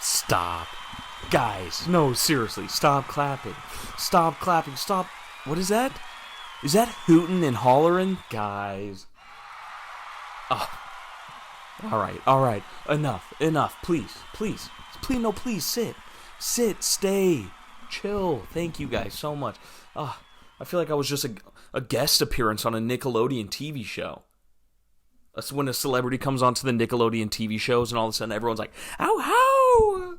Stop. Guys, no, seriously, stop clapping. Stop clapping, stop. What is that? Is that hooting and hollering? Guys. Oh. Alright. Enough. Please, sit. Sit, stay. Chill. Thank you guys so much. I feel like I was just a guest appearance on a Nickelodeon TV show. That's when a celebrity comes onto the Nickelodeon TV shows and all of a sudden everyone's like, ow, how?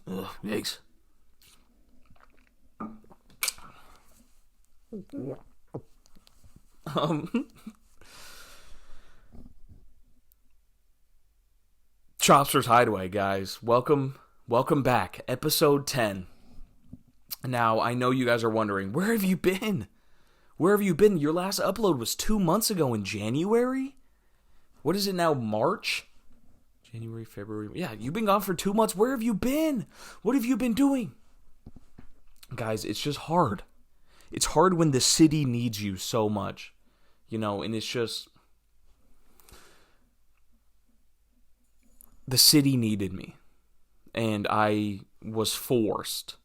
Ugh, yikes. Chopster's Hideaway, guys. Welcome back. Episode 10. Now, I know you guys are wondering, where have you been? Your last upload was 2 months ago in January? What is it now, March? January, February. Yeah, you've been gone for 2 months. Where have you been? What have you been doing? Guys, it's just hard. It's hard when the city needs you so much. And it's just... The city needed me. And I was forced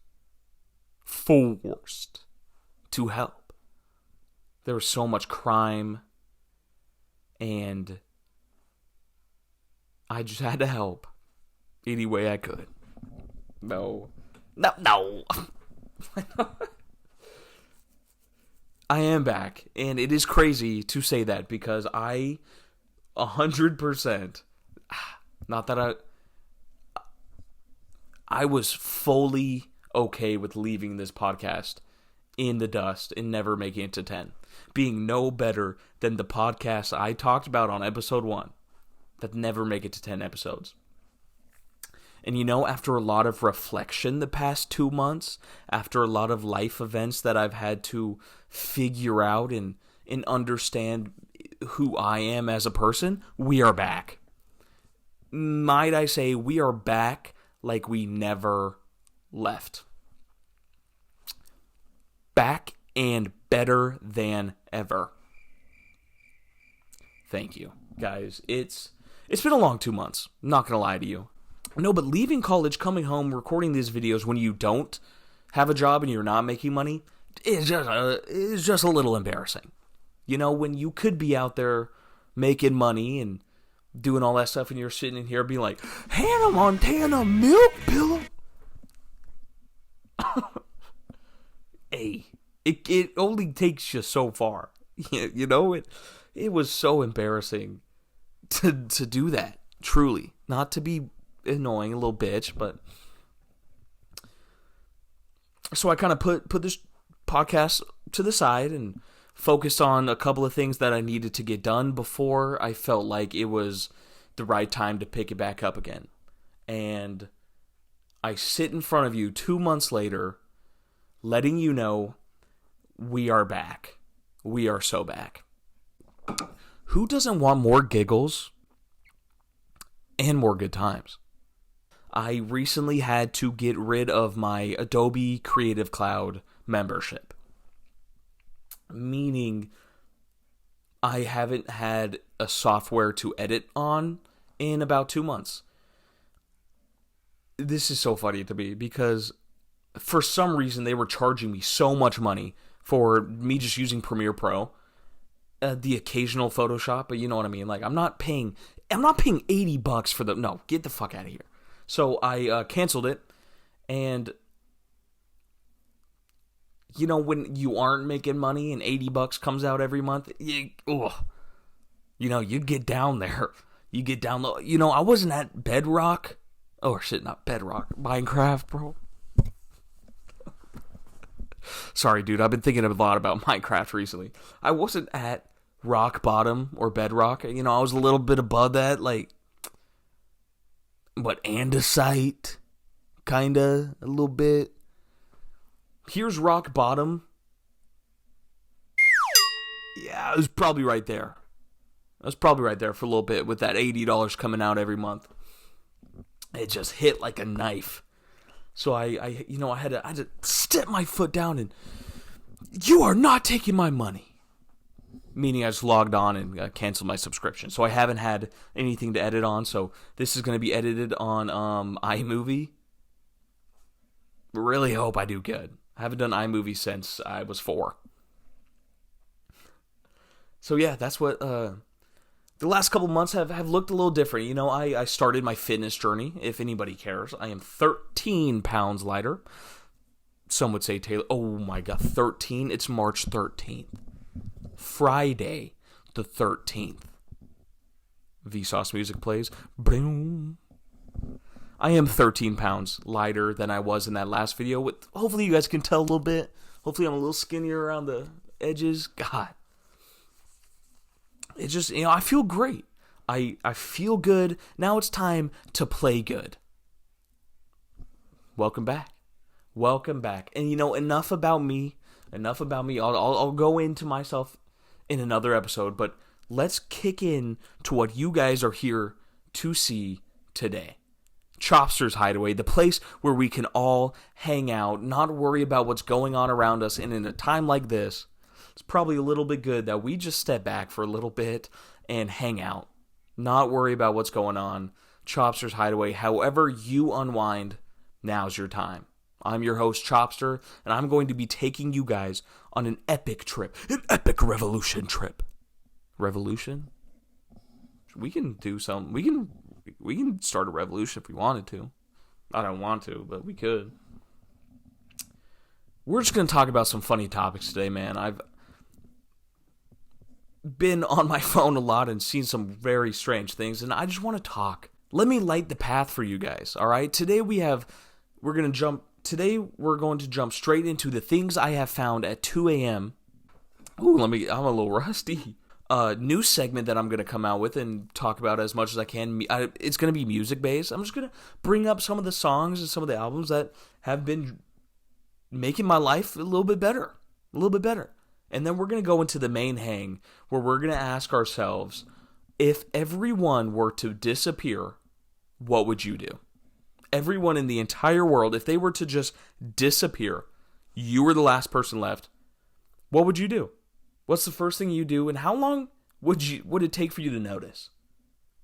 to help. There was so much crime, and I just had to help any way I could. No. I am back, and it is crazy to say that because I 100%, not that I was fully okay with leaving this podcast in the dust and never making it to 10. Being no better than the podcast I talked about on episode 1 that never make it to 10 episodes. And after a lot of reflection the past 2 months, after a lot of life events that I've had to figure out and understand who I am as a person, we are back. Might I say we are back like we never left. Back and better than ever. Thank you, guys. It's been a long 2 months. I'm not gonna lie to you. No, but leaving college, coming home, recording these videos when you don't have a job and you're not making money is just a little embarrassing. When you could be out there making money and doing all that stuff, and you're sitting in here being like, Hannah Montana milk pillow. Hey, it only takes you so far. It was so embarrassing to do that, truly. Not to be annoying, a little bitch, but... So I kind of put this podcast to the side and focused on a couple of things that I needed to get done before I felt like it was the right time to pick it back up again. And I sit in front of you 2 months later, letting you know we are back. We are so back. Who doesn't want more giggles and more good times? I recently had to get rid of my Adobe Creative Cloud membership. Meaning, I haven't had a software to edit on in about 2 months. This is so funny to me because for some reason they were charging me so much money for me just using Premiere Pro, the occasional Photoshop, but you know what I mean. Like I'm not paying $80 for no, get the fuck out of here. So I canceled it, and when you aren't making money and $80 comes out every month, you get down there. You get down low. I wasn't at Bedrock. Oh shit, not Bedrock. Minecraft, bro. Sorry, dude. I've been thinking a lot about Minecraft recently. I wasn't at rock bottom or Bedrock. I was a little bit above that, like, andesite, kinda, a little bit. Here's rock bottom. Yeah, it was probably right there. I was probably right there for a little bit with that $80 coming out every month. It just hit like a knife. So I had to step my foot down and, you are not taking my money. meaning I just logged on and canceled my subscription. So I haven't had anything to edit on. So this is going to be edited on iMovie. Really hope I do good. I haven't done iMovie since I was 4. So yeah, that's what the last couple months have looked a little different. You know, I started my fitness journey, if anybody cares. I am 13 pounds lighter. Some would say, Taylor, oh my God, 13? It's March 13th. Friday the 13th. Vsauce music plays. Boom. I am 13 pounds lighter than I was in that last video. Hopefully you guys can tell a little bit. Hopefully I'm a little skinnier around the edges. God. It's just, you know, I feel great. I feel good. Now it's time to play good. Welcome back. Welcome back. And you know, enough about me. I'll go into myself in another episode, but let's kick in to what you guys are here to see today. Chopster's Hideaway, the place where we can all hang out, not worry about what's going on around us, and in a time like this, it's probably a little bit good that we just step back for a little bit and hang out, not worry about what's going on. Chopster's Hideaway, however you unwind, now's your time. I'm your host, Chopster, and I'm going to be taking you guys on an epic trip, an epic revolution trip. Revolution? We can do something. We can start a revolution if we wanted to. I don't want to, but we could. We're just going to talk about some funny topics today, man. I've been on my phone a lot and seen some very strange things, and I just want to talk. Let me light the path for you guys, all right? Today we're going to jump straight into the things I have found at 2 a.m. Ooh, I'm a little rusty. New segment that I'm going to come out with and talk about as much as I can. It's going to be music-based. I'm just going to bring up some of the songs and some of the albums that have been making my life a little bit better. And then we're going to go into the main hang, where we're going to ask ourselves, if everyone were to disappear, what would you do? Everyone in the entire world, if they were to just disappear, you were the last person left, what would you do? What's the first thing you do, and how long would it take for you to notice?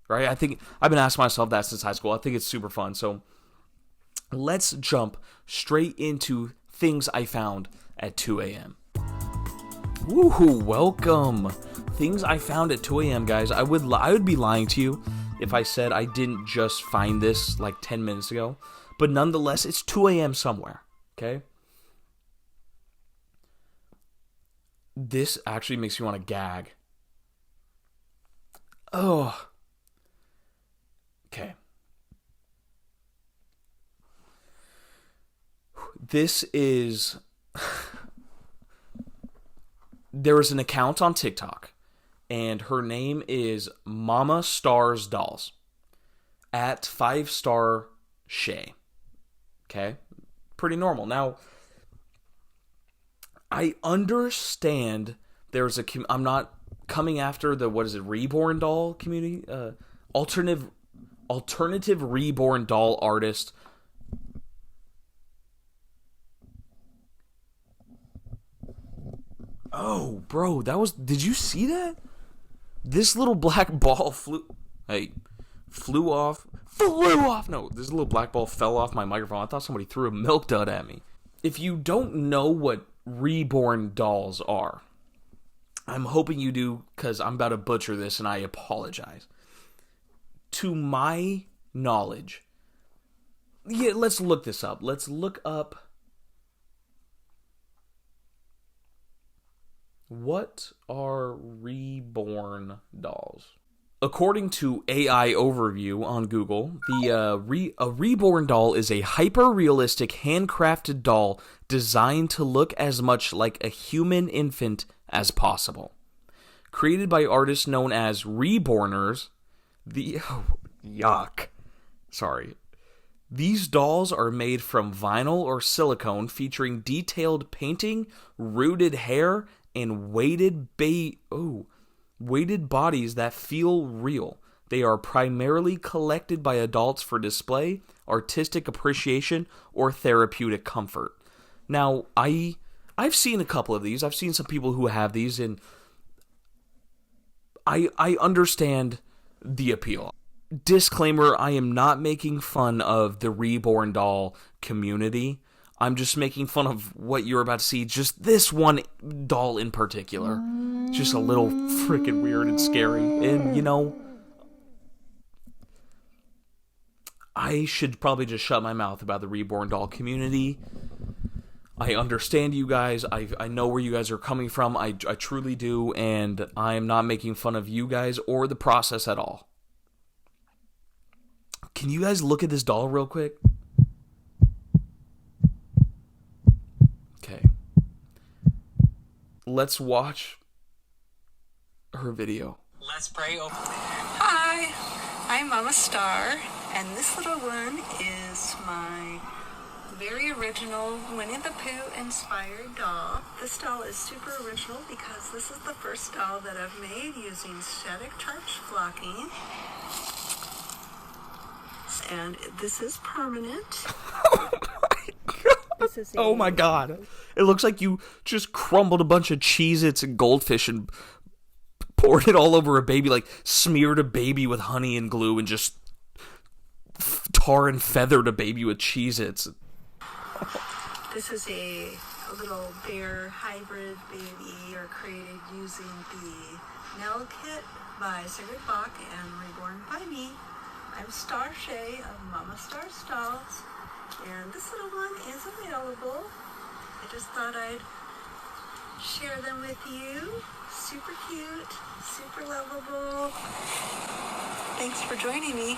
Right? I think I've been asking myself that since high school. I think it's super fun. So let's jump straight into things I found at 2 a.m. Woohoo, welcome. Things I found at 2 a.m., guys. I would be lying to you if I said I didn't just find this like 10 minutes ago. But nonetheless, it's 2 a.m. somewhere, okay? This actually makes me want to gag. Oh. Okay. This is... There is an account on TikTok, and her name is Mama Stars Dolls, at 5-star Shay. Okay? Pretty normal. Now, I understand there's I'm not coming after the, Reborn doll community? Alternative Reborn doll artist. Oh, bro, did you see that? This little black ball flew off. No, this little black ball fell off my microphone. I thought somebody threw a milk dud at me. If you don't know what Reborn dolls are, I'm hoping you do, because I'm about to butcher this and I apologize. To my knowledge, yeah, let's look this up. Let's look up, what are Reborn dolls? According to AI Overview on Google, a Reborn doll is a hyper-realistic handcrafted doll designed to look as much like a human infant as possible. Created by artists known as Reborners, yuck. Sorry. These dolls are made from vinyl or silicone, featuring detailed painting, rooted hair, and weighted bodies that feel real. They are primarily collected by adults for display, artistic appreciation, or therapeutic comfort. Now, I've seen a couple of these. I've seen some people who have these, and I understand the appeal. Disclaimer, I am not making fun of the Reborn doll community. I'm just making fun of what you're about to see. Just this one doll in particular. Just a little freaking weird and scary. And, you know, I should probably just shut my mouth about the Reborn doll community. I understand you guys. I know where you guys are coming from. I truly do. And I am not making fun of you guys or the process at all. Can you guys look at this doll real quick? Okay. Let's watch her video. Let's pray. Hi, I'm Mama Star, and this little one is my very original Winnie the Pooh inspired doll. This doll is super original because this is the first doll that I've made using static charge blocking. And this is permanent. Oh my god. It looks like you just crumbled a bunch of Cheez-Its and goldfish and poured it all over a baby, like smeared a baby with honey and glue and just tar and feathered a baby with Cheez-Its. This is a little bear hybrid baby created using the Nell kit by Sigrid Bach and Reborn by me. I'm Star Shay of Mama Star Stalls, and this little one is available. I just thought I'd share them with you. Super cute, super lovable. Thanks for joining me.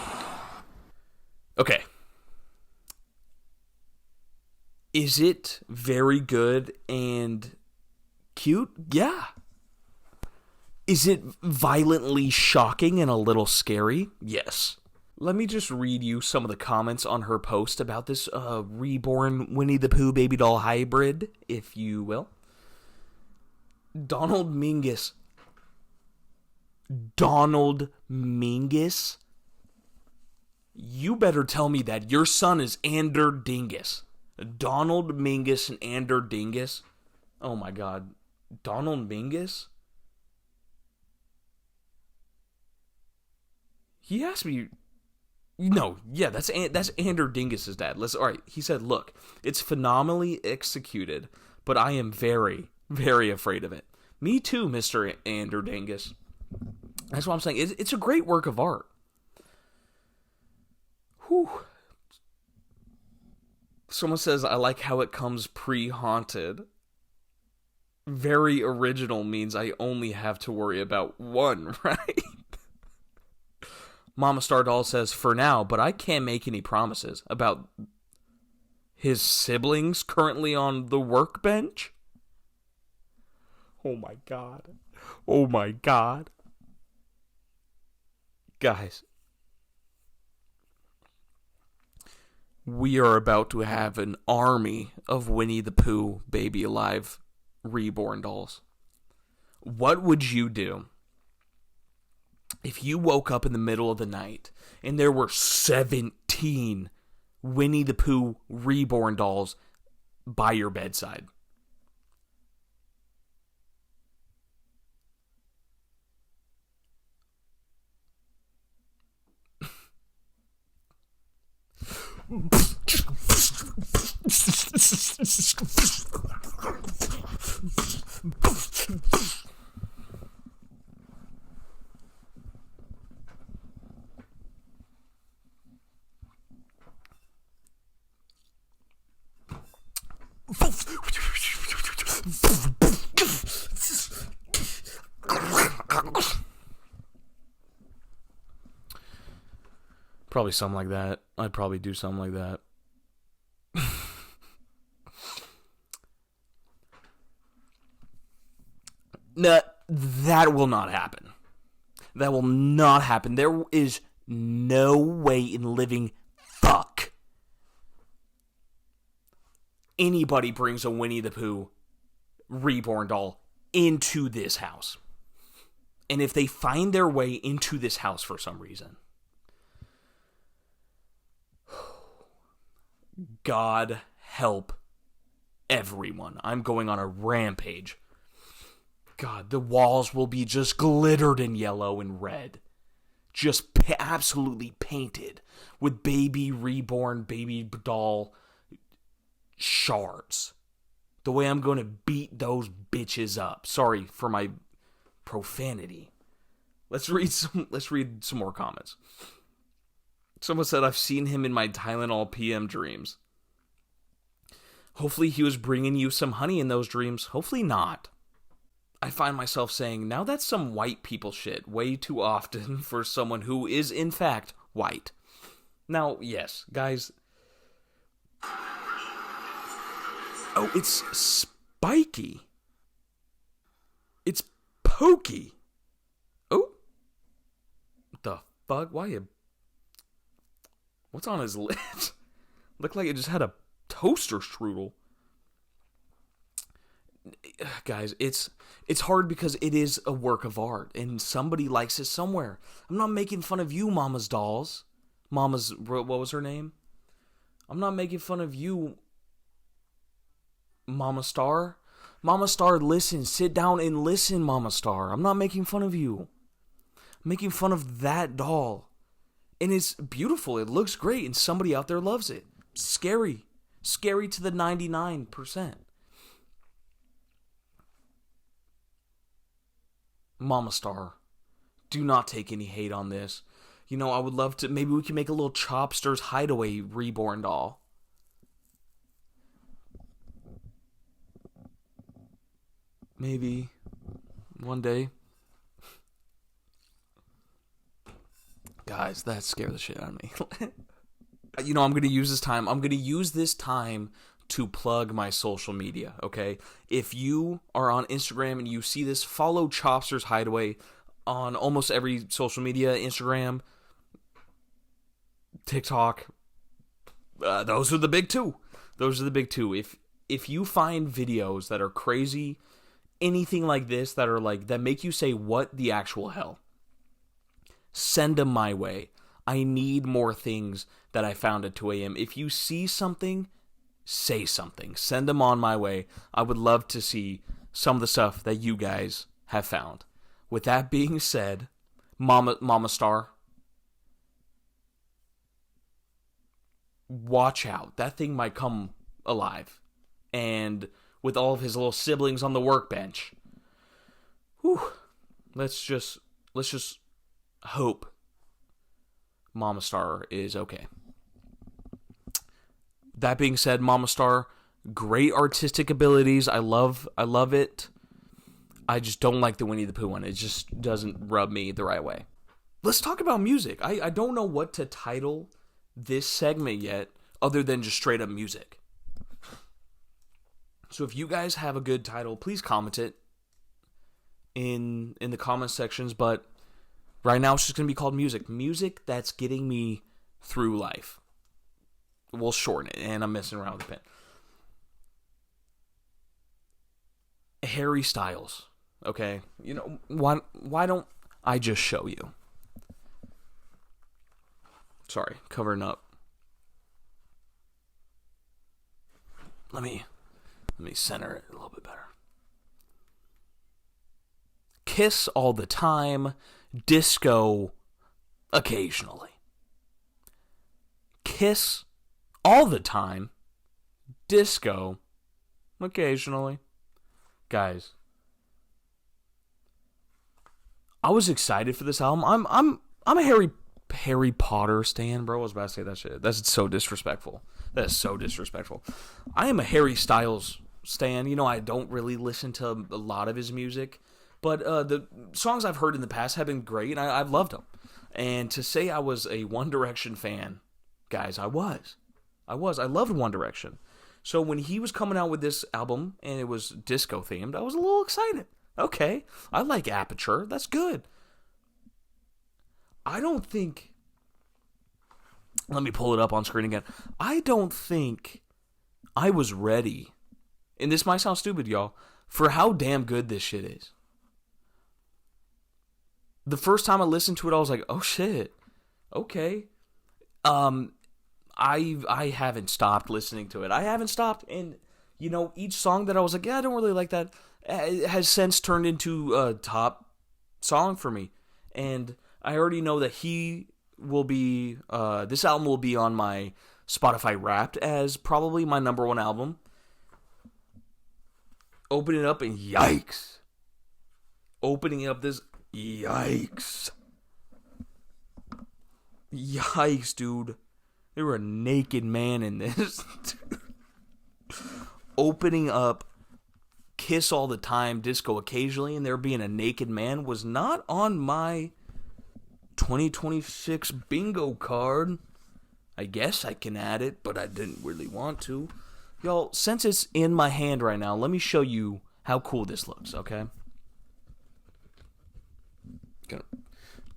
Okay. Is it very good and cute? Yeah. Is it violently shocking and a little scary? Yes. Let me just read you some of the comments on her post about this Reborn Winnie the Pooh baby doll hybrid, if you will. Donald Mingus. You better tell me that your son is Ander Dingus. Donald Mingus and Ander Dingus? Oh my god. Donald Mingus? He asked me... No, yeah, that's Ander Dingus's dad. All right, he said, look, it's phenomenally executed, but I am very, very afraid of it. Me too, Mr. Ander Dingus. That's what I'm saying. It's a great work of art. Whew. Someone says, I like how it comes pre-haunted. Very original means I only have to worry about one, right? Mama Star Doll says, for now, but I can't make any promises about his siblings currently on the workbench. Oh my god. Oh my god. Guys, we are about to have an army of Winnie the Pooh Baby Alive Reborn dolls. What would you do if you woke up in the middle of the night and there were 17 Winnie the Pooh Reborn dolls by your bedside? Probably something like that. I'd probably do something like that. No, that will not happen. That will not happen. There is no way in living fuck anybody brings a Winnie the Pooh Reborn doll into this house. And if they find their way into this house for some reason, God help everyone. I'm going on a rampage. God, the walls will be just glittered in yellow and red. Just absolutely painted with baby reborn baby doll shards. The way I'm going to beat those bitches up. Sorry for my profanity. Let's read some more comments. Someone said, I've seen him in my Tylenol PM dreams. Hopefully he was bringing you some honey in those dreams. Hopefully not. I find myself saying, now that's some white people shit way too often for someone who is in fact white. Now, yes, guys. Oh, it's spiky. It's pokey. Oh. What the fuck? Why you... What's on his lips? Looked like it just had a toaster strudel. Guys, it's hard because it is a work of art and somebody likes it somewhere. I'm not making fun of you, Mama's dolls. Mama's, what was her name? I'm not making fun of you, Mama Star. Mama Star, listen, sit down and listen, Mama Star. I'm not making fun of you. I'm making fun of that doll. And it's beautiful. It looks great and somebody out there loves it. Scary. Scary to the 99%. Mama Star, do not take any hate on this. You know, I would love to, maybe we can make a little Chopsters Hideaway Reborn doll. Maybe one day. Guys, that scared the shit out of me. You know, I'm going to use this time to plug my social media, okay? If you are on Instagram and you see this, follow Chopsters Hideaway on almost every social media, Instagram, TikTok. Those are the big two. If you find videos that are crazy, anything like this that make you say, what the actual hell? Send them my way. I need more things that I found at 2 a.m. If you see something, say something. Send them on my way. I would love to see some of the stuff that you guys have found. With that being said, Mama Star, watch out. That thing might come alive. And with all of his little siblings on the workbench. Whew. Let's just hope Mama Star is okay. That being said, Mama Star, great artistic abilities. I love it. I just don't like the Winnie the Pooh one. It just doesn't rub me the right way. Let's talk about music. I don't know what to title this segment yet, other than just straight up music. So if you guys have a good title, please comment it in the comment sections. But right now, it's just going to be called music. Music that's getting me through life. We'll shorten it, and I'm messing around with the pen. Harry Styles, okay? You know, why don't I just show you? Sorry, covering up. Let me center it a little bit better. Kiss all the time, disco occasionally. Kiss all the time, disco occasionally. Guys, I was excited for this album. I'm a Harry Potter stan, bro. I was about to say that shit. That's so disrespectful. That is so disrespectful. I am a Harry Styles stan. You know, I don't really listen to a lot of his music, but the songs I've heard in the past have been great, and I've loved them. And to say I was a One Direction fan, guys, I was. I loved One Direction. So when he was coming out with this album, and it was disco themed, I was a little excited. Okay, I like Aperture. That's good. I don't think... Let me pull it up on screen again. I don't think I was ready, and this might sound stupid, y'all, for how damn good this shit is. The first time I listened to it, I was like, oh shit, okay. I haven't stopped listening to it. I haven't stopped, and, you know, each song that I was like, yeah, I don't really like that, has since turned into a top song for me. And I already know that he will be, this album will be on my Spotify Wrapped as probably my number one album. Open it up and yikes. Opening up this, yikes. Yikes, dude. There were a naked man in this. Opening up Kiss All the Time, Disco Occasionally, and there being a naked man was not on my 2026 bingo card. I guess I can add it, but I didn't really want to. Y'all, since it's in my hand right now, let me show you how cool this looks, okay? Gonna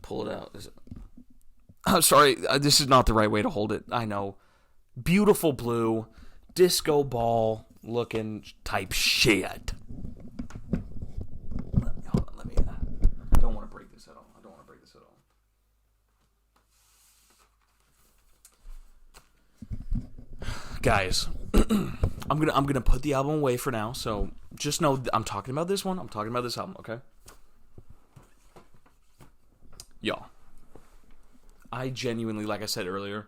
pull it out. I'm sorry, this is not the right way to hold it. I know. Beautiful blue, disco ball looking type shit. Let me. I don't want to break this at all. Guys, I'm gonna put the album away for now. So just know I'm talking about this one. I'm talking about this album. Okay, y'all. I genuinely, like I said earlier,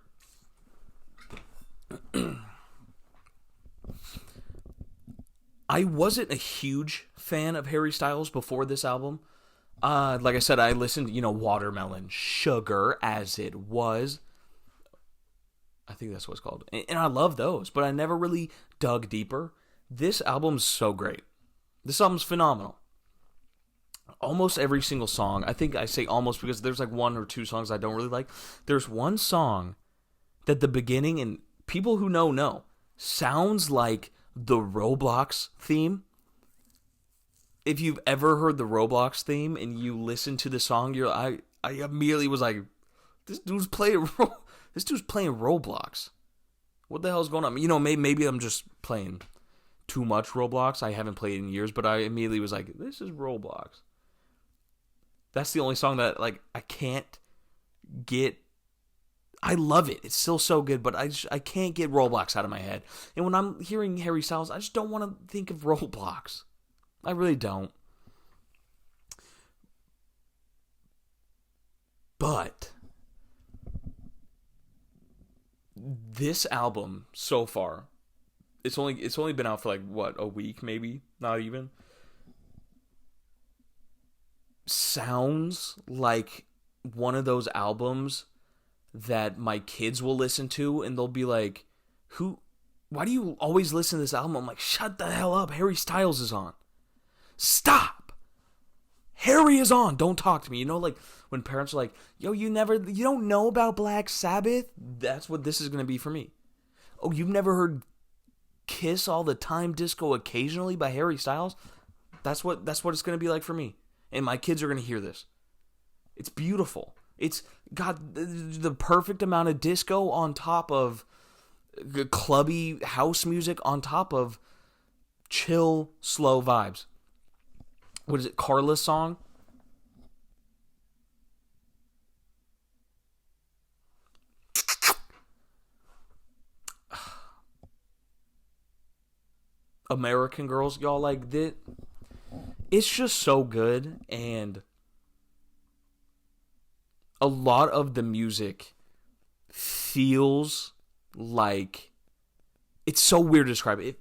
I wasn't a huge fan of Harry Styles before this album. Like I said, I listened, Watermelon Sugar as it was. I think that's what it's called. And I love those, but I never really dug deeper. This album's so great. This album's phenomenal. Almost every single song, I think I say almost because there's like one or two songs I don't really like. There's one song that the beginning, and people who know, sounds like the Roblox theme. If you've ever heard the Roblox theme and you listen to the song, I immediately was like, this dude's playing Roblox. What the hell's going on? Maybe I'm just playing too much Roblox. I haven't played in years, but I immediately was like, this is Roblox. That's the only song that, I can't get. I love it. It's still so good, but I can't get Roblox out of my head. And when I'm hearing Harry Styles, I just don't want to think of Roblox. I really don't. But this album so far, it's only been out for a week, maybe, not even. Sounds like one of those albums that my kids will listen to and they'll be like, why do you always listen to this album? I'm like, shut the hell up, Harry Styles is on. Stop. Harry is on. Don't talk to me. When parents are like, yo, you don't know about Black Sabbath? That's what this is going to be for me. Oh, you've never heard Kiss All the Time, Disco Occasionally by Harry Styles? That's what it's going to be like for me. And my kids are going to hear this. It's beautiful. It's got the perfect amount of disco on top of clubby house music on top of chill, slow vibes. What is it? Carla's song? American Girls, y'all, that. It's just so good, and a lot of the music feels like, it's so weird to describe it.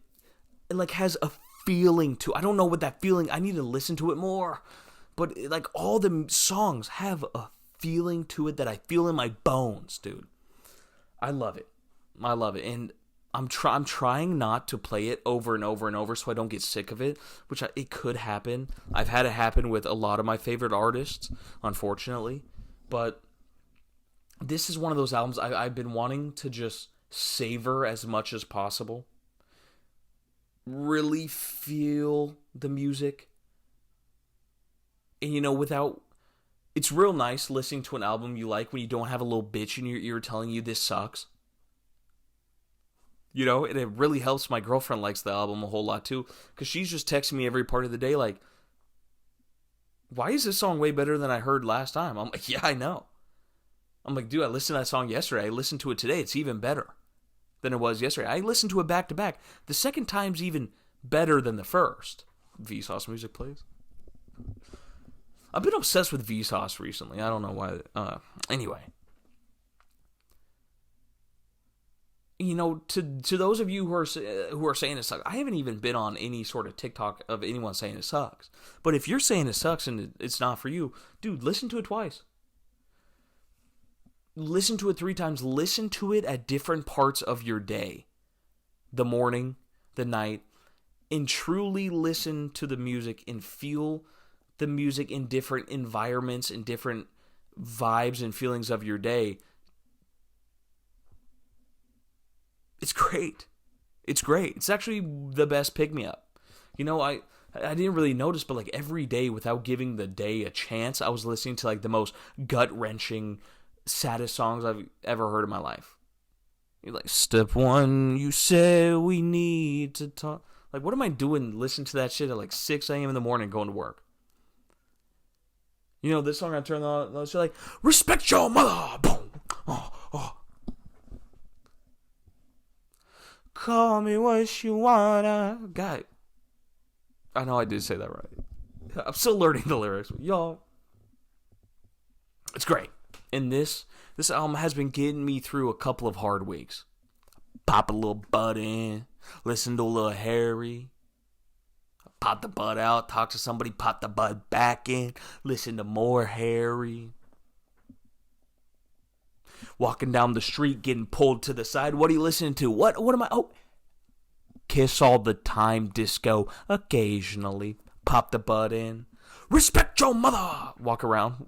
It has a feeling to. I don't know what that feeling. I need to listen to it more, but all the songs have a feeling to it that I feel in my bones, dude. I love it, and I'm trying not to play it over and over and over so I don't get sick of it, which it could happen. I've had it happen with a lot of my favorite artists, unfortunately. But this is one of those albums I've been wanting to just savor as much as possible. Really feel the music. And without. It's real nice listening to an album you like when you don't have a little bitch in your ear telling you this sucks. And it really helps. My girlfriend likes the album a whole lot too, because she's just texting me every part of the day like, why is this song way better than I heard last time? I'm like, yeah, I know. I'm like, dude, I listened to that song yesterday. I listened to it today. It's even better than it was yesterday. I listened to it back to back. The second time's even better than the first. Vsauce music plays. I've been obsessed with Vsauce recently. I don't know why. Anyway. You know, to those of you who are saying it sucks, I haven't even been on any sort of TikTok of anyone saying it sucks. But if you're saying it sucks and it's not for you, dude, listen to it twice. Listen to it 3 times. Listen to it at different parts of your day. The morning, the night. And truly listen to the music and feel the music in different environments and different vibes and feelings of your day. It's great. It's great. It's actually the best pick-me-up. You know, I didn't really notice, but like every day without giving the day a chance, I was listening to like the most gut-wrenching, saddest songs I've ever heard in my life. You're like, step 1, you said we need to talk. Like, what am I doing listening to that shit at like 6 a.m. in the morning going to work? You know, this song I turned on, it's like, respect your mother! Boom! Oh. Call me what you wanna. God. I know I did say that right. I'm still learning the lyrics. Y'all. It's great. And this album has been getting me through a couple of hard weeks. Pop a little butt in. Listen to a little Harry. Pop the butt out. Talk to somebody. Pop the butt back in. Listen to more Harry. Walking down the street, getting pulled to the side. What are you listening to? What am I? Oh. Kiss all the time, disco. Occasionally. Pop the butt in. Respect your mother. Walk around.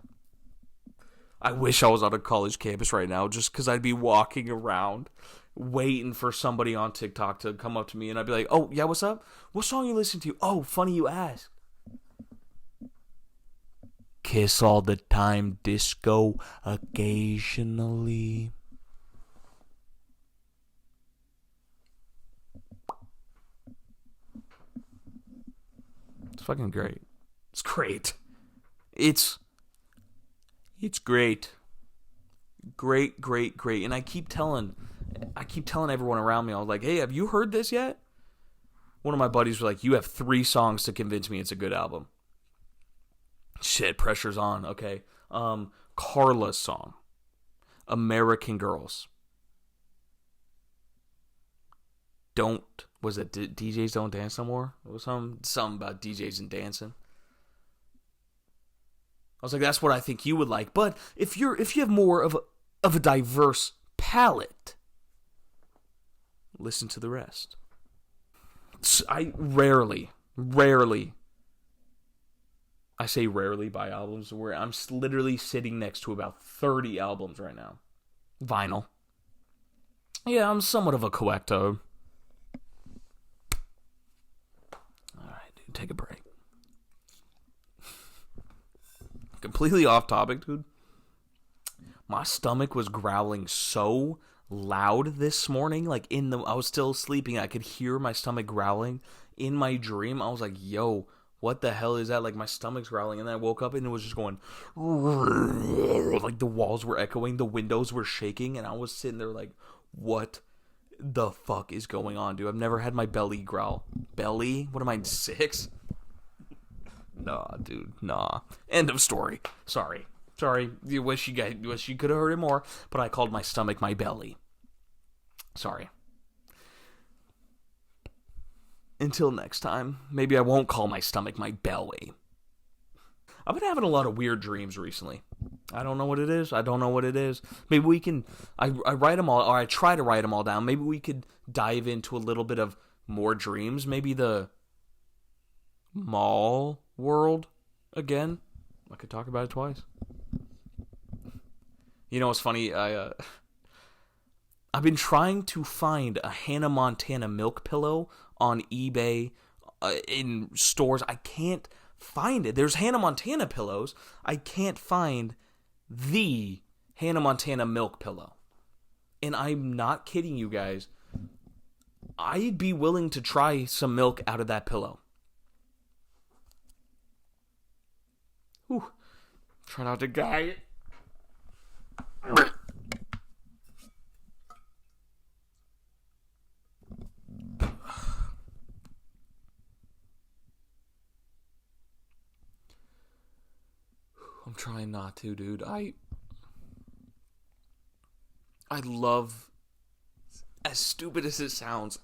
I wish I was on a college campus right now just because I'd be walking around waiting for somebody on TikTok to come up to me and I'd be like, oh, yeah, what's up? What song you listening to? Oh, funny you ask. Kiss all the time, disco, occasionally. It's fucking great. It's great. It's great. Great. And I keep telling everyone around me, I was like, hey, have you heard this yet? One of my buddies was like, you have 3 songs to convince me it's a good album. Shit, pressure's on. Okay. Carla's song. American Girls. Was it DJs Don't Dance No More? It was something about DJs and dancing. I was like, that's what I think you would like. But if you have more of a diverse palette, listen to the rest. I rarely buy albums where I'm literally sitting next to about 30 albums right now. Vinyl. Yeah, I'm somewhat of a collector. Alright, dude, take a break. Completely off topic, dude. My stomach was growling so loud this morning. Like I was still sleeping. I could hear my stomach growling in my dream. I was like, yo, what the hell is that? Like my stomach's growling. And then I woke up and it was just going like the walls were echoing. The windows were shaking. And I was sitting there like, what the fuck is going on, dude? I've never had my belly growl. Belly? What am I, 6? Nah, dude, nah. End of story. Sorry. You wish you could have heard it more, but I called my stomach my belly. Sorry. Until next time, maybe I won't call my stomach my belly. I've been having a lot of weird dreams recently. I don't know what it is. Maybe we can. I write them all, or I try to write them all down. Maybe we could dive into a little bit of more dreams. Maybe the mall world again. I could talk about it twice. You know what's funny? I've been trying to find a Hannah Montana milk pillow on eBay, in stores. I can't find it. There's Hannah Montana pillows. I can't find the Hannah Montana milk pillow. And I'm not kidding you guys. I'd be willing to try some milk out of that pillow. Whew. Try not to guy it. I'm trying not to, dude. I love, as stupid as it sounds,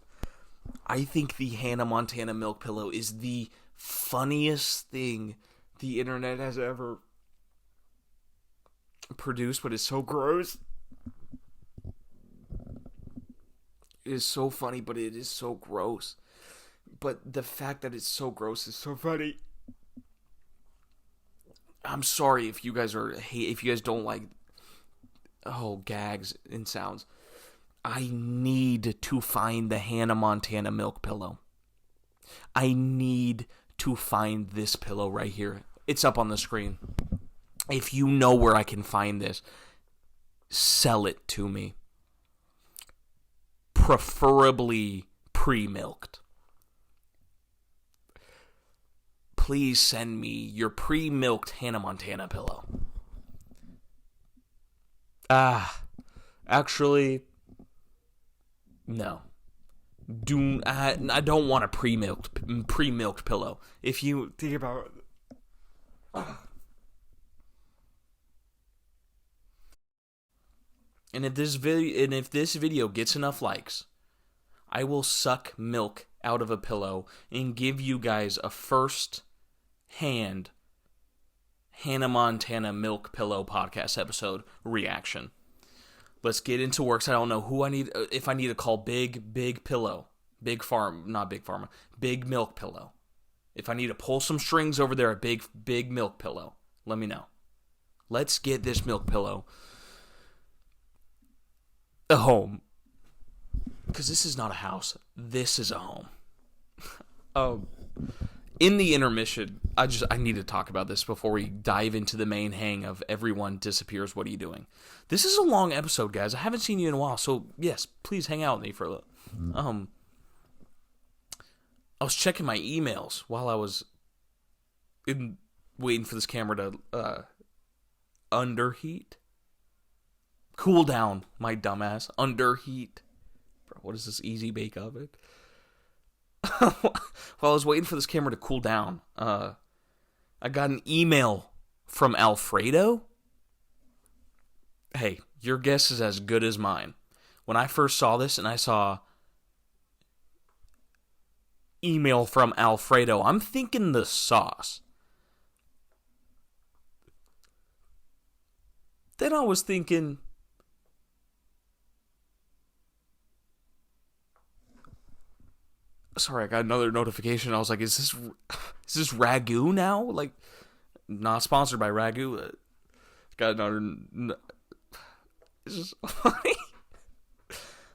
I think the Hannah Montana milk pillow is the funniest thing the internet has ever produced, but it's so gross. It is so funny, but it is so gross. But the fact that it's so gross is so funny. I'm sorry if you guys don't like gags and sounds. I need to find the Hannah Montana milk pillow. I need to find this pillow right here. It's up on the screen. If you know where I can find this, sell it to me. Preferably pre-milked. Please send me your pre-milked Hannah Montana pillow. Actually, no. I don't want a pre-milked pillow. If you think about it. And if this video gets enough likes, I will suck milk out of a pillow and give you guys a first-hand Hannah Montana milk pillow podcast episode reaction. Let's get into works. I don't know who I need. If I need to call Big Pillow, Big Milk Pillow. If I need to pull some strings over there at Big Milk Pillow, let me know. Let's get this milk pillow a home. Because this is not a house. This is a home. In the intermission, I need to talk about this before we dive into the main hang of everyone disappears. What are you doing? This is a long episode, guys. I haven't seen you in a while, so yes, please hang out with me for a little. I was checking my emails while I was waiting for this camera to underheat. Cool down, my dumbass. Underheat. Bro, what is this easy bake oven? While I was waiting for this camera to cool down, I got an email from Alfredo. Hey, your guess is as good as mine. When I first saw this and I saw email from Alfredo, I'm thinking the sauce. Then I was thinking, sorry, I got another notification. I was like, is this Ragu now? Like, not sponsored by Ragu. Got another. This is funny.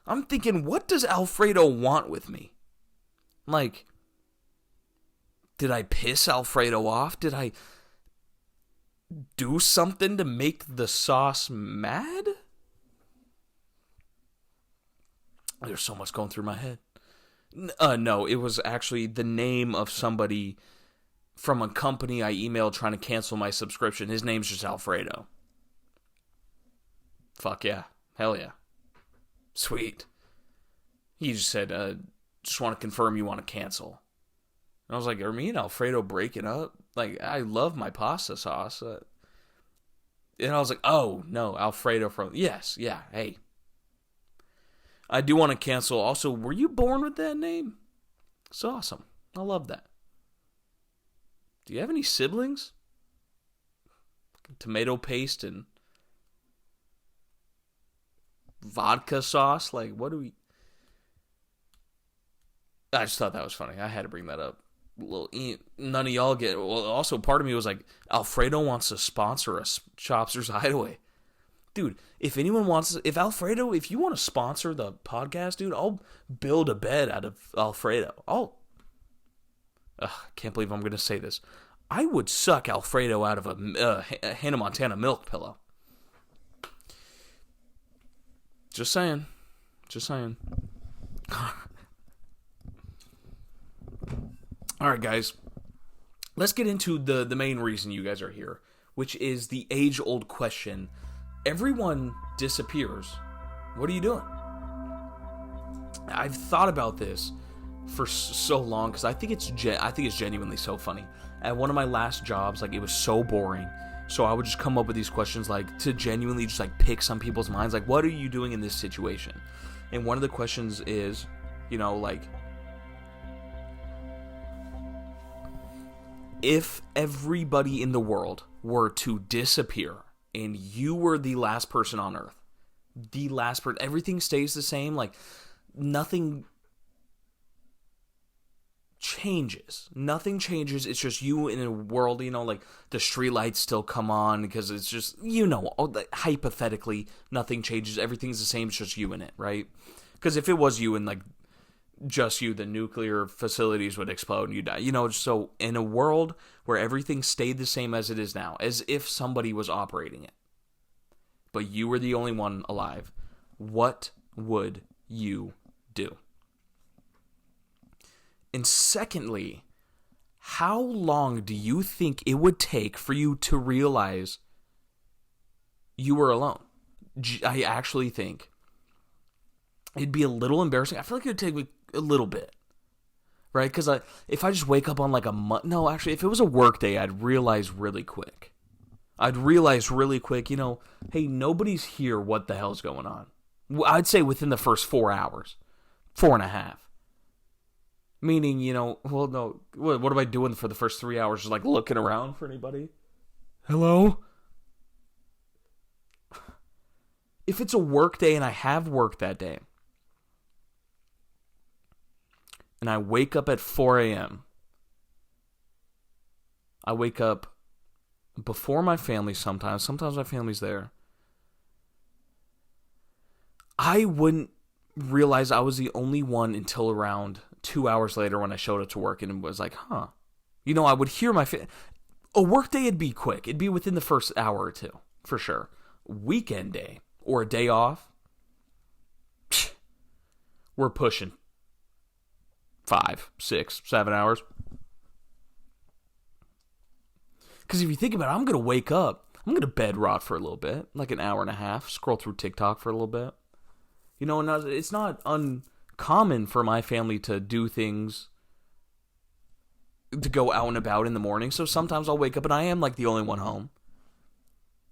I'm thinking, what does Alfredo want with me? Like, did I piss Alfredo off? Did I do something to make the sauce mad? There's so much going through my head. No, it was actually the name of somebody from a company I emailed trying to cancel my subscription. His name's just Alfredo. Fuck yeah. Hell yeah. Sweet. He just said, just want to confirm you want to cancel. And I was like, are me and Alfredo breaking up? Like, I love my pasta sauce. And I was like, oh, no, Alfredo from... Yes, yeah, hey. I do want to cancel. Also, were you born with that name? It's awesome. I love that. Do you have any siblings? Tomato paste and vodka sauce? Like, what do we... I just thought that was funny. I had to bring that up. None of y'all get... Well, also, part of me was like, Alfredo wants to sponsor us, Chopster's Hideaway. Dude, if anyone wants... If Alfredo, if you want to sponsor the podcast, dude, I'll build a bed out of Alfredo. Can't believe I'm going to say this. I would suck Alfredo out of a Hannah Montana milk pillow. Just saying. Alright, guys. Let's get into the main reason you guys are here, which is the age-old question. Everyone disappears. What are you doing? I've thought about this for so long because I think it's genuinely so funny. At one of my last jobs, like, it was so boring. So I would just come up with these questions, like, to genuinely just, like, pick some people's minds. Like, what are you doing in this situation? And one of the questions is, you know, like, if everybody in the world were to disappear and you were the last person on Earth, the last person, everything stays the same, like, nothing changes. Nothing changes. It's just you in a world, you know, like, the streetlights still come on because it's just, you know, hypothetically, nothing changes. Everything's the same. It's just you in it, right? Because if it was you and, like, just you, the nuclear facilities would explode and you die. You know, so in a world where everything stayed the same as it is now, as if somebody was operating it, but you were the only one alive, what would you do? And secondly, how long do you think it would take for you to realize you were alone? I actually think it'd be a little embarrassing. I feel like it would take me a little bit, right? Because if I just wake up on like no, actually, if it was a work day, I'd realize really quick. You know, hey, nobody's here. What the hell's going on? I'd say within the first 4 hours, 4.5. Meaning, you know, well, no, what am I doing for the first 3 hours? Just like looking around for anybody? Hello? If it's a work day and I have work that day, and I wake up at 4 a.m., I wake up before my family sometimes my family's there, I wouldn't realize I was the only one until around 2 hours later when I showed up to work and was like, huh. You know, I would hear a work day would be quick. It'd be within the first hour or two, for sure. Weekend day or a day off, we're pushing 5, 6, 7 hours. Because if you think about it, I'm going to wake up, I'm going to bed rot for a little bit, like an hour and a half, scroll through TikTok for a little bit. You know, and it's not uncommon for my family to do things, to go out and about in the morning. So sometimes I'll wake up and I am like the only one home.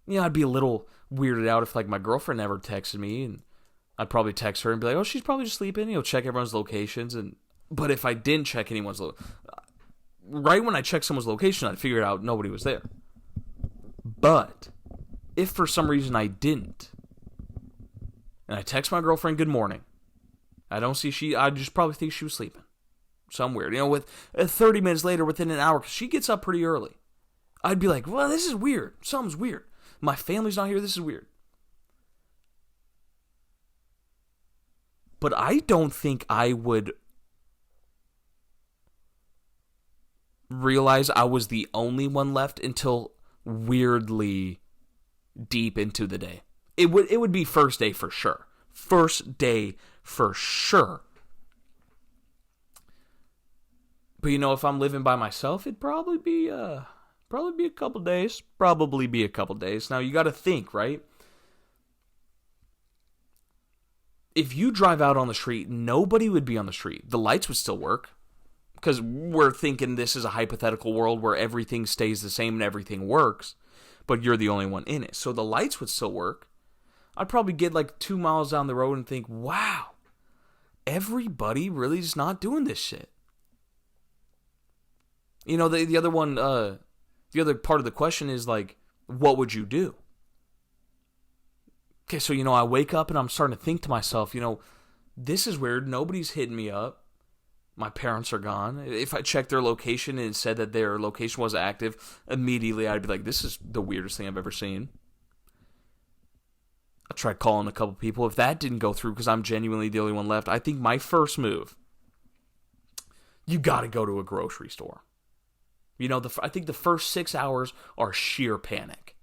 You know, I'd be a little weirded out if like my girlfriend never texted me, and I'd probably text her and be like, oh, she's probably just sleeping. You know, check everyone's locations. But if I didn't check anyone's right when I checked someone's location, I'd figure out nobody was there. But if for some reason I didn't, and I text my girlfriend good morning, I don't see I just probably think she was sleeping. Some weird. You know, with 30 minutes later, within an hour, because she gets up pretty early, I'd be like, well, this is weird. Something's weird. My family's not here. This is weird. But I don't think I would realize I was the only one left until weirdly deep into the day. It would be first day for sure. First day for sure. But you know, if I'm living by myself, it'd probably be a couple days. Now you got to think, right? If you drive out on the street, nobody would be on the street. The lights would still work. Because we're thinking this is a hypothetical world where everything stays the same and everything works, but you're the only one in it. So the lights would still work. I'd probably get like 2 miles down the road and think, wow, everybody really is not doing this shit. You know, the other one, the other part of the question is like, what would you do? Okay, so, you know, I wake up and I'm starting to think to myself, you know, this is weird. Nobody's hitting me up. My parents are gone. If I checked their location and it said that their location was active, immediately I'd be like, this is the weirdest thing I've ever seen. I tried calling a couple people. If that didn't go through because I'm genuinely the only one left, I think my first move, you got to go to a grocery store. You know, I think the first 6 hours are sheer panic.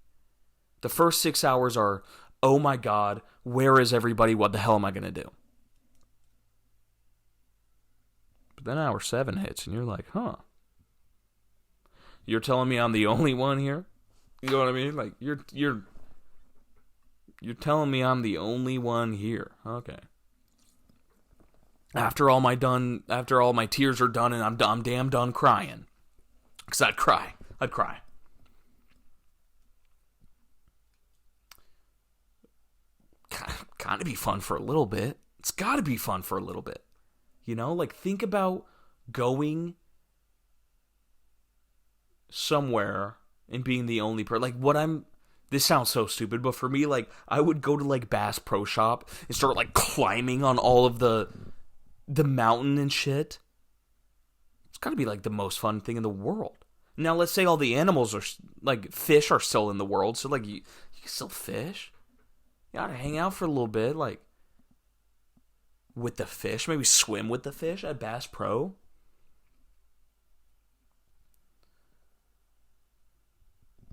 The first 6 hours are, oh my God, where is everybody? What the hell am I going to do? But then hour 7 hits, and you're like, huh. You're telling me I'm the only one here? You know what I mean? Like, you're telling me I'm the only one here. Okay. After all my tears are done, and I'm damn done crying. Because I'd cry. gotta be fun for a little bit. It's gotta be fun for a little bit. You know, like, think about going somewhere and being the only person. Like, this sounds so stupid, but for me, like, I would go to, like, Bass Pro Shop and start, like, climbing on all of the mountain and shit. It's gotta be, like, the most fun thing in the world. Now, let's say all the animals are, like, fish are still in the world, so, like, you can still fish. You gotta hang out for a little bit, like, with the fish. Maybe swim with the fish at Bass Pro.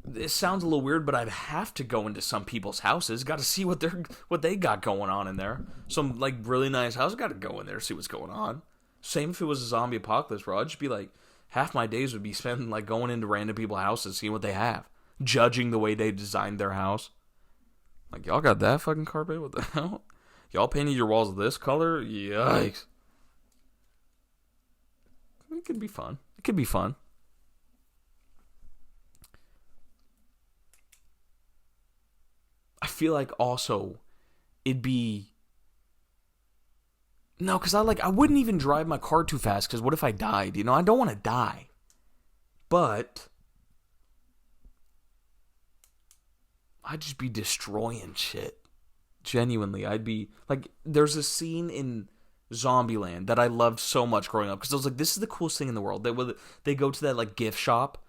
This sounds a little weird, but I'd have to go into some people's houses. Got to see what they got going on in there. Some, like, really nice house. Got to go in there, see what's going on. Same if it was a zombie apocalypse, bro. I'd just be like, half my days would be spent, like, going into random people's houses, seeing what they have, judging the way they designed their house. Like, y'all got that fucking carpet? What the hell? Y'all painted your walls this color? Yikes. It could be fun. It could be fun. I feel like also it'd be... No, because I wouldn't even drive my car too fast, because what if I died? You know, I don't want to die. But I'd just be destroying shit. Genuinely, I'd be... Like, there's a scene in Zombieland that I loved so much growing up, because I was like, this is the coolest thing in the world. They go to that, like, gift shop,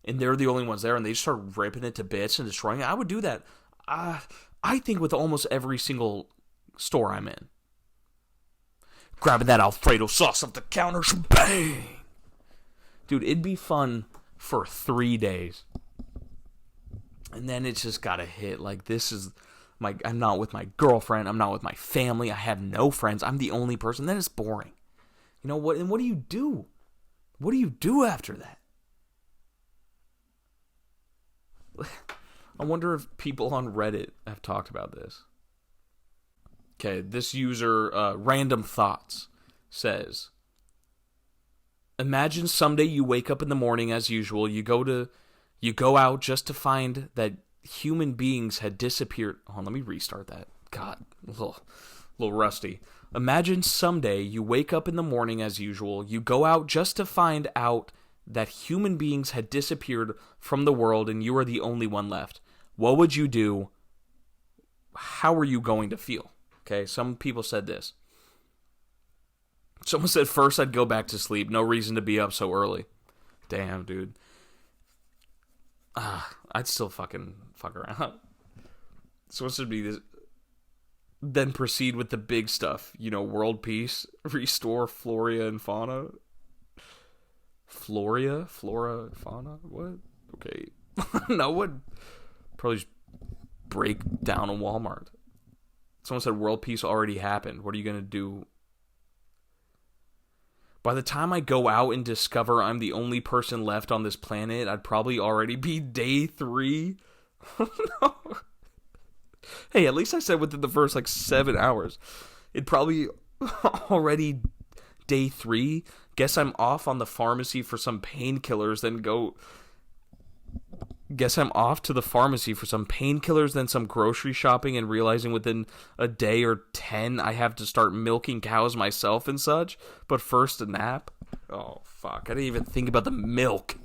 and they're the only ones there, and they just start ripping it to bits and destroying it. I would do that. I think with almost every single store I'm in. Grabbing that Alfredo sauce off the counter, bang! Dude, it'd be fun for 3 days. And then it's just gotta hit. Like, this is... I'm not with my girlfriend. I'm not with my family. I have no friends. I'm the only person. Then it's boring. You know what? And what do you do? What do you do after that? I wonder if people on Reddit have talked about this. Okay, this user, Random Thoughts, says, imagine someday you wake up in the morning as usual. You go out just to find that human beings had disappeared. Hold on, let me restart that. God, a little rusty. Imagine someday you wake up in the morning as usual. You go out just to find out that human beings had disappeared from the world and you are the only one left. What would you do? How are you going to feel? Okay, some people said this. Someone said, first I'd go back to sleep. No reason to be up so early. Damn, dude. I'd still fuck around. Someone said be this. Then proceed with the big stuff. You know, world peace. Restore Flora and fauna. Flora, fauna? What? Okay. No, what? Probably just break down a Walmart. Someone said world peace already happened. What are you going to do? By the time I go out and discover I'm the only person left on this planet, I'd probably already be day 3. No. Hey, at least I said within the first, 7 hours. It'd probably already day 3. Guess I'm off on the pharmacy for some painkillers, then go... Guess I'm off to the pharmacy for some painkillers, then some grocery shopping, and realizing within a day or 10 I have to start milking cows myself and such. But first a nap. Oh, fuck. I didn't even think about the milk.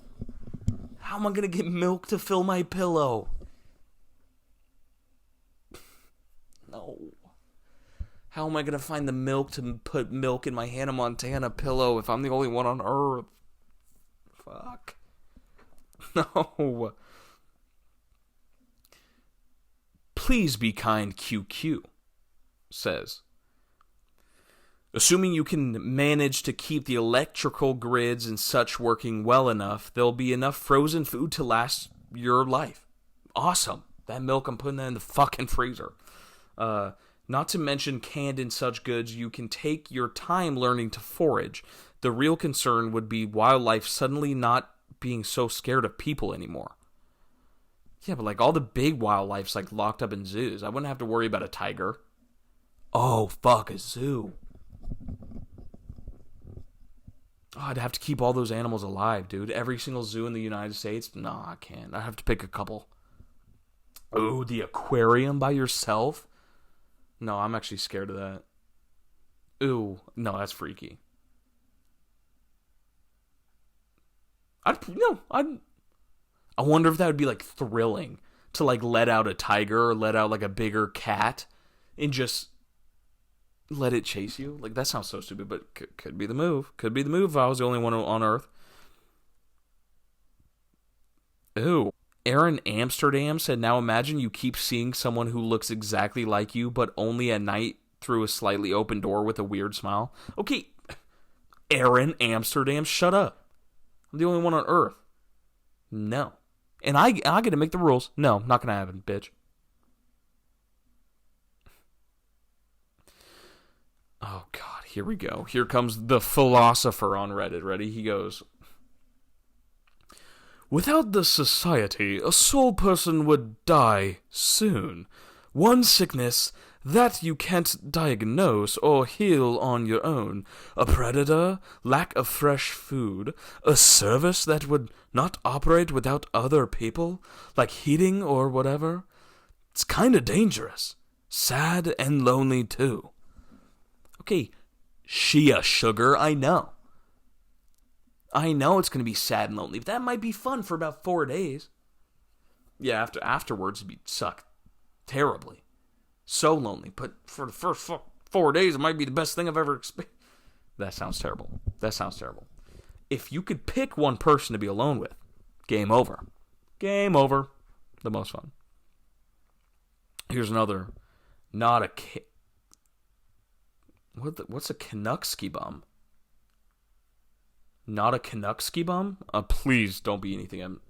How am I going to get milk to fill my pillow? No. How am I going to find the milk to put milk in my Hannah Montana pillow if I'm the only one on Earth? Fuck. No. Please be kind, QQ, says. Assuming you can manage to keep the electrical grids and such working well enough, there'll be enough frozen food to last your life. Awesome. That milk, I'm putting that in the fucking freezer. Not to mention canned and such goods, you can take your time learning to forage. The real concern would be wildlife suddenly not being so scared of people anymore. Yeah, but all the big wildlife's locked up in zoos. I wouldn't have to worry about a tiger. Oh, fuck, a zoo. Oh, I'd have to keep all those animals alive, dude. Every single zoo in the United States? No, I can't. I have to pick a couple. Oh, the aquarium by yourself? No, I'm actually scared of that. Ooh, no, that's freaky. I wonder if that would be like thrilling to like let out a tiger or let out like a bigger cat and just let it chase you. Like that sounds so stupid, but could be the move. Could be the move if I was the only one on Earth. Ooh. Aaron Amsterdam said, now imagine you keep seeing someone who looks exactly like you, but only at night through a slightly open door with a weird smile. Okay, Aaron Amsterdam, shut up. I'm the only one on Earth. No. And I get to make the rules. No, not going to happen, bitch. Oh, God, here we go. Here comes the philosopher on Reddit. Ready? He goes, without the society, a sole person would die soon. One sickness that you can't diagnose or heal on your own. A predator, lack of fresh food, a service that would not operate without other people, like heating or whatever. It's kinda dangerous. Sad and lonely too. Okay, Shia Sugar, I know. I know it's going to be sad and lonely, but that might be fun for about 4 days. Yeah, afterwards it'd suck terribly. So lonely, but for the first 4 days it might be the best thing I've ever experienced. That sounds terrible. That sounds terrible. If you could pick one person to be alone with, game over. Game over. The most fun. Here's another. Not a what's a Canucksky bum? Not a Canucksky bum? Please don't be anything.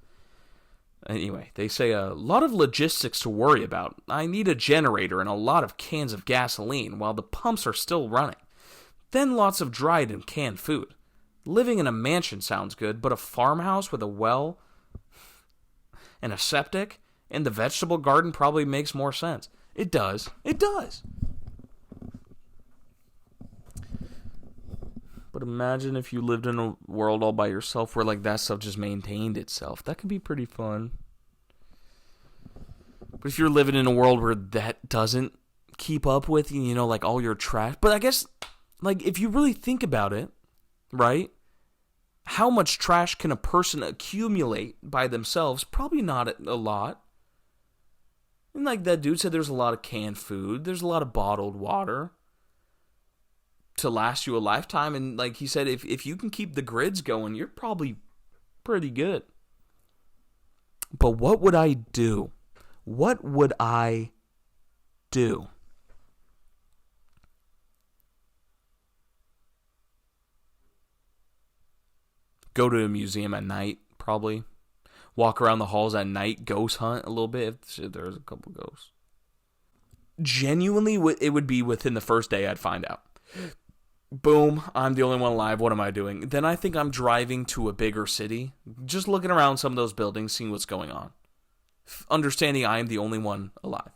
Anyway, they say a lot of logistics to worry about. I need a generator and a lot of cans of gasoline while the pumps are still running. Then lots of dried and canned food. Living in a mansion sounds good, but a farmhouse with a well and a septic and the vegetable garden probably makes more sense. It does. It does. But imagine if you lived in a world all by yourself where like that stuff just maintained itself. That could be pretty fun. But if you're living in a world where that doesn't keep up with, you know, like all your trash. But I guess, like, if you really think about it, right? How much trash can a person accumulate by themselves? Probably not a lot. And like that dude said, there's a lot of canned food. There's a lot of bottled water to last you a lifetime. And like he said, if you can keep the grids going, you're probably pretty good. But what would I do? What would I do? Go to a museum at night, probably. Walk around the halls at night, ghost hunt a little bit if there's a couple ghosts. Genuinely, it would be within the first day I'd find out. Boom, I'm the only one alive. What am I doing? Then I think I'm driving to a bigger city, just looking around some of those buildings, seeing what's going on. Understanding I am the only one alive.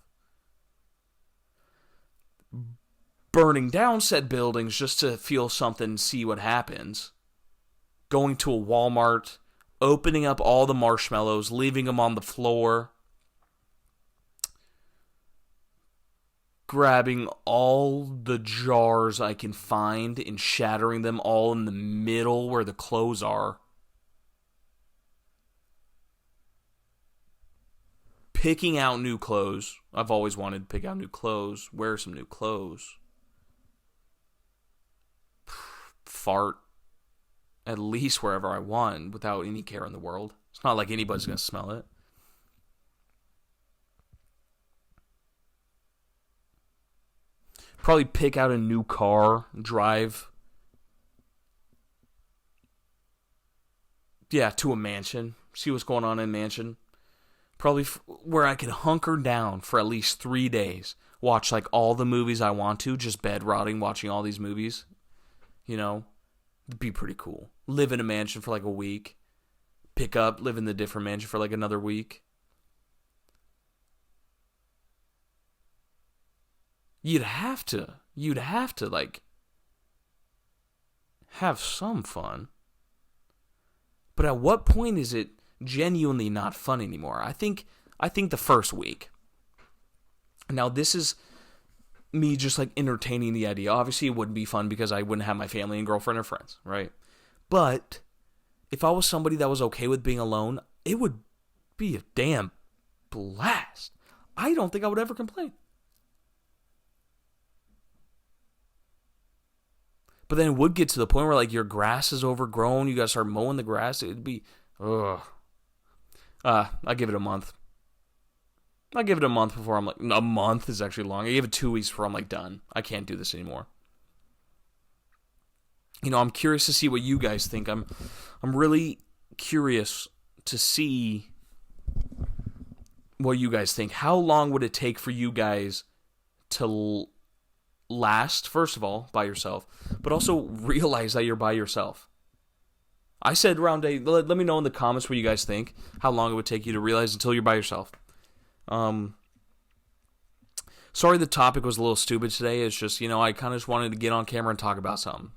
Burning down said buildings just to feel something, see what happens. Going to a Walmart, opening up all the marshmallows, leaving them on the floor. Grabbing all the jars I can find and shattering them all in the middle where the clothes are. Picking out new clothes. I've always wanted to pick out new clothes. Wear some new clothes. Fart at least wherever I want without any care in the world. It's not like anybody's going to smell it. Probably pick out a new car, drive. Yeah, to a mansion. See what's going on in a mansion. Probably where I can hunker down for at least 3 days. Watch like all the movies I want to. Just bed rotting, watching all these movies. You know? It'd be pretty cool. Live in a mansion for like a week. Pick up, live in the different mansion for like another week. You'd have to like have some fun. But at what point is it genuinely not fun anymore? I think the first week. Now this is me just like entertaining the idea. Obviously, it wouldn't be fun because I wouldn't have my family and girlfriend or friends, right? But if I was somebody that was okay with being alone, it would be a damn blast. I don't think I would ever complain. But then it would get to the point where like your grass is overgrown, you gotta start mowing the grass. It'd be, ugh. I give it a month. I give it a month before I'm like, a month is actually long. I give it 2 weeks before I'm like done. I can't do this anymore. You know, I'm curious to see what you guys think. I'm really curious to see what you guys think. How long would it take for you guys to last, first of all, by yourself, but also realize that you're by yourself? I said around a, let me know in the comments what you guys think, how long it would take you to realize until you're by yourself. Sorry the topic was a little stupid today. It's just, you know, I kind of just wanted to get on camera and talk about something.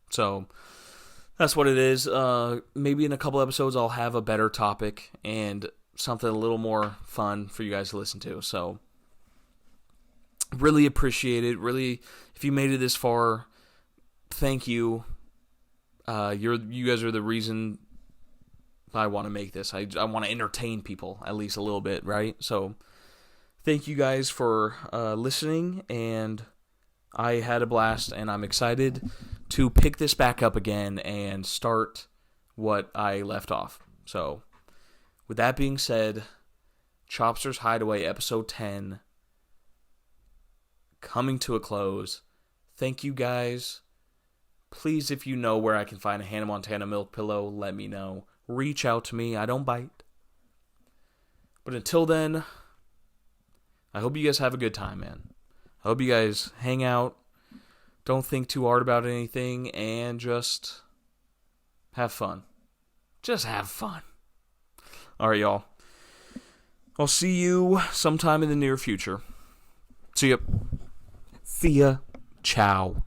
So, that's what it is. Maybe in a couple episodes I'll have a better topic and something a little more fun for you guys to listen to. So, really appreciate it. Really, if you made it this far, thank you. You guys are the reason I want to make this. I want to entertain people at least a little bit, right? So, thank you guys for listening, and I had a blast, and I'm excited to pick this back up again and start what I left off. So, with that being said, Chopster's Hideaway episode 10 coming to a close. Thank you guys. Please, if you know where I can find a Hannah Montana milk pillow, let me know. Reach out to me. I don't bite. But until then, I hope you guys have a good time, man. I hope you guys hang out, don't think too hard about anything, and just have fun. Just have fun. Alright, y'all. I'll see you sometime in the near future. See ya. See ya. Ciao.